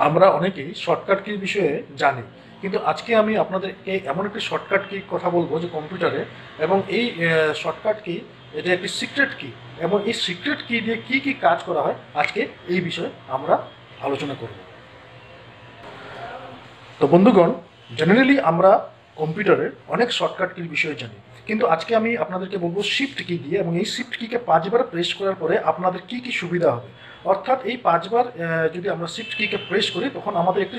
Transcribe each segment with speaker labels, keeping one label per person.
Speaker 1: আমরা অনেকেই শর্টকাট কির বিষয়ে জানি, কিন্তু আজকে আমি আপনাদেরকে এমন একটি শর্টকাট কি কথা বলবো যে কম্পিউটারে, এবং এই শর্টকাট কি এটা একটি সিক্রেট কি, এবং এই সিক্রেট কি দিয়ে কি কি কাজ করা হয় আজকে এই বিষয়ে আমরা আলোচনা করব। তো বন্ধুগণ, জেনারেলি আমরা কম্পিউটারের অনেক শর্টকাট কির বিষয়ে জানি, কিন্তু আজকে আমি আপনাদেরকে বলবো শিফট কি দিয়ে, এবং এই শিফট কিকে 5বার প্রেস করার পরে আপনাদের কি কি সুবিধা হবে। অর্থাৎ এই 5বার যদি আমরা শিফট কিকে প্রেস করি তখন আমাদের একটি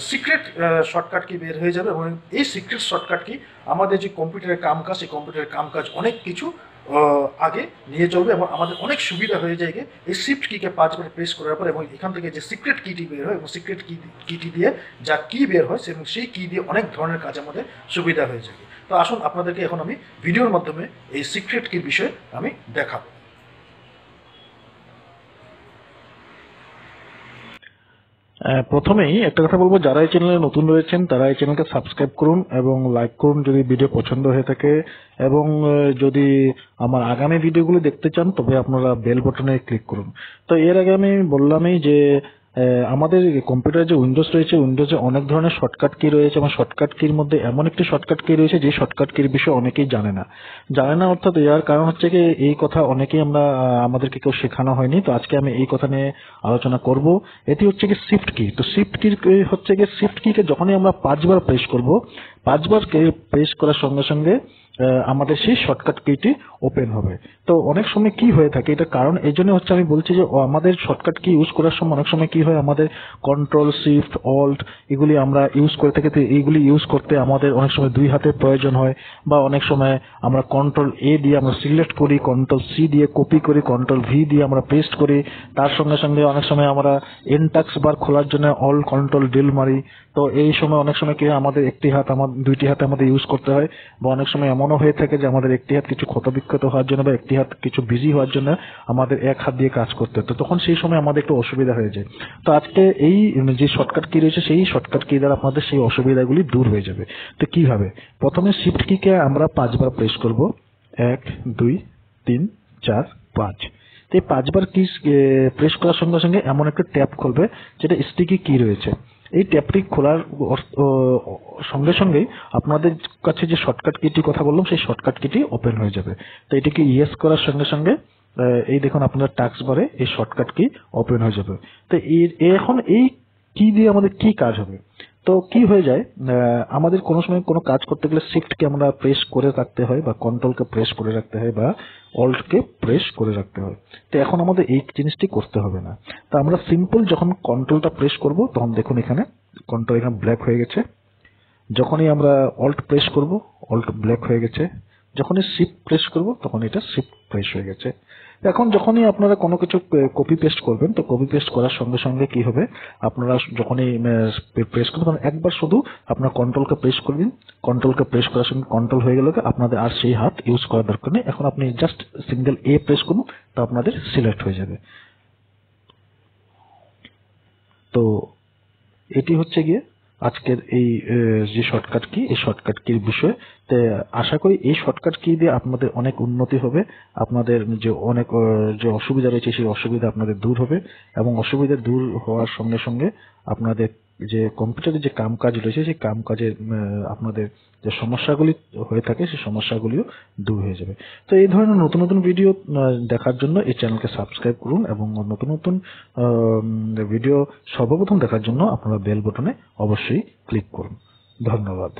Speaker 1: সিক্রেট শর্টকাট কি বের হয়ে যাবে, এবং এই সিক্রেট শর্টকাট কি আমাদের যে কম্পিউটারের কামকাজ, এই কম্পিউটারের কামকাজ অনেক কিছু আগে নিয়ে চলবে, এবং আমাদের অনেক সুবিধা হয়ে যায় এই শিফট কিকে 5বার প্রেস করার পর, এবং এখান থেকে যে সিক্রেট কিটি বের হয় এবং সিক্রেট কিটি দিয়ে যা কি বের হয় এবং সেই কি দিয়ে অনেক ধরনের কাজ আমাদের সুবিধা হয়ে যাবে। তো আসুন আপনাদেরকে এখন আমি ভিডিওর মাধ্যমে এই সিক্রেট কির বিষয়ে আমি দেখাবো।
Speaker 2: প্রথমেই একটা কথা বলবো, যারা এই চ্যানেলে নতুন রয়েছেন তারা এই চ্যানেলকে সাবস্ক্রাইব করুন এবং লাইক করুন যদি ভিডিও পছন্দ হয়ে থাকে, এবং যদি আমার আগামী ভিডিওগুলো দেখতে চান তবে আপনারা বেল বাটনে ক্লিক করুন। তো এর আগে আমি বললামই যে আমাদের কম্পিউটারে যে উইন্ডোজ রয়েছে, উইন্ডোজে অনেক ধরনের শর্টকাট কি রয়েছে, এবং শর্টকাট কির মধ্যে এমন একটি শর্টকাট কি রয়েছে যে শর্টকাট কির বিষয়ে অনেকেই জানে না অর্থাৎ এর কারণ হচ্ছে কি এই কথা অনেকেই আমাদেরকে কেউ শেখানো হয়নি। তো আজকে আমি এই কথা নিয়ে আলোচনা করব। এটি হচ্ছে কি শিফট কি। তো শিফট কি হচ্ছে কি, শিফট কিকে যখনই আমরা 5বার প্রেস করব, 5বার প্রেস করার সঙ্গে সঙ্গে আমাদের সেই শর্টকাট কিটি ওপেন হবে। তো অনেক সময় কি হয়ে থাকে, এটা কারণ এই জন্য হচ্ছে আমি বলছি যে আমাদের শর্টকাট কি ইউজ করার সময় অনেক সময় কি হয়, আমাদের কন্ট্রোল শিফট অল্ট এগুলি আমরা ইউজ করে থাকি। তো এইগুলি ইউজ করতে আমাদের অনেক সময় 2 হাতের প্রয়োজন হয়, বা অনেক সময় আমরা কন্ট্রোল এ দিয়ে আমরা সিলেক্ট করি, কন্ট্রোল সি দিয়ে কপি করি, কন্ট্রোল ভি দিয়ে আমরা পেস্ট করি। তার সঙ্গে সঙ্গে অনেক সময় আমরা এনটাক্স বার খোলার জন্য অল কন্ট্রোল ডিল মারি। তো এই সময় অনেক সময় কি আমাদের দুইটি হাত আমাদের ইউজ করতে হয়, বা অনেক সময় এমনও হয়ে থাকে যে আমাদের একটি হাত কিছু ক্ষতবিক্ষত হওয়ার জন্য বা একটি হাত কিছু বিজি হওয়ার জন্য আমাদের এক হাত দিয়ে কাজ করতে হতো, তখন সেই সময় আমাদের একটু অসুবিধা হয়ে যায়। তো আজকে এই যে শর্টকাট কি রয়েছে সেই শর্টকাট কি দ্বারা আপনাদের সেই অসুবিধাগুলি দূর হয়ে যাবে। তো কিভাবে, প্রথমে শিফট কিকে আমরা 5বার প্রেস করব, 1 2 3 4 5। এই 5বার কি প্রেস করার সঙ্গে সঙ্গে এমন একটা ট্যাব খুলবে যেটা স্টিকি কি রয়েছে। এই ট্যাবটি খোলার সঙ্গে সঙ্গেই আপনাদের কাছে যে শর্টকাট কিটি কথা বললাম সেই শর্টকাট কিটি ওপেন হয়ে যাবে। তো এটিকে ইয়েস করার সঙ্গে সঙ্গে এই দেখুন আপনার টাস্ক বারে এই শর্টকাট কি ওপেন হয়ে যাবে। তো এখন এই কি দিয়ে আমাদের কি কাজ হবে। তো কি হয়ে যায়, আমাদের কোনো সময় কোনো কাজ করতে গেলে শিফটকে আমরা প্রেস করে রাখতে হয়, বা কন্ট্রোলকে প্রেস করে রাখতে হয়, বা অল্টকে প্রেস করে রাখতে হয়। তো এখন আমাদের এই জিনিসটি করতে হবে না। তো আমরা সিম্পল যখন কন্ট্রোলটা প্রেস করব তখন দেখুন এখানে কন্ট্রোল এখানে ব্ল্যাক হয়ে গেছে। যখনই আমরা অল্ট প্রেস করব অল্ট ব্ল্যাক হয়ে গেছে। যখনই শিফট প্রেস করব তখন এটা শিফট প্রেস হয়ে গেছে। এখন যখনই আপনারা কোনো কিছু কপি পেস্ট করবেন, তো কপি পেস্ট করার সঙ্গে সঙ্গে কি হবে, আপনারা যখনই প্রেস করবেন তখন একবার শুধু আপনার কন্ট্রোলকে প্রেস করবেন। কন্ট্রোলকে প্রেস করার সঙ্গে কন্ট্রোল হয়ে গেল, আপনাদের আর সেই হাত ইউজ করার দরকার নেই। এখন আপনি জাস্ট সিঙ্গেল এ প্রেস করুন, তো আপনাদের সিলেক্ট হয়ে যাবে। তো এটি হচ্ছে গিয়ে আজকের এই যে শর্টকাট কি, এই শর্টকাট কির বিষয়ে। তো আশা করি এই শর্টকাট কি দিয়ে আপনাদের অনেক উন্নতি হবে, আপনাদের যে অনেক যে অসুবিধা রয়েছে সেই অসুবিধা আপনাদের দূর হবে, এবং অসুবিধা দূর হওয়ার সঙ্গে সঙ্গে আপনাদের যে কম্পিউটারে যে কাজ রয়েছে সেই কাজের আপনাদের যে সমস্যাগুলি হয়ে থাকে সেই সমস্যাগুলিও দূর হয়ে যাবে। তো এই ধরনের নতুন নতুন ভিডিও দেখার জন্য এই চ্যানেলকে সাবস্ক্রাইব করুন, এবং নতুন নতুন ভিডিও সর্বপ্রথম দেখার জন্য আপনারা বেল বাটনে অবশ্যই ক্লিক করুন। ধন্যবাদ।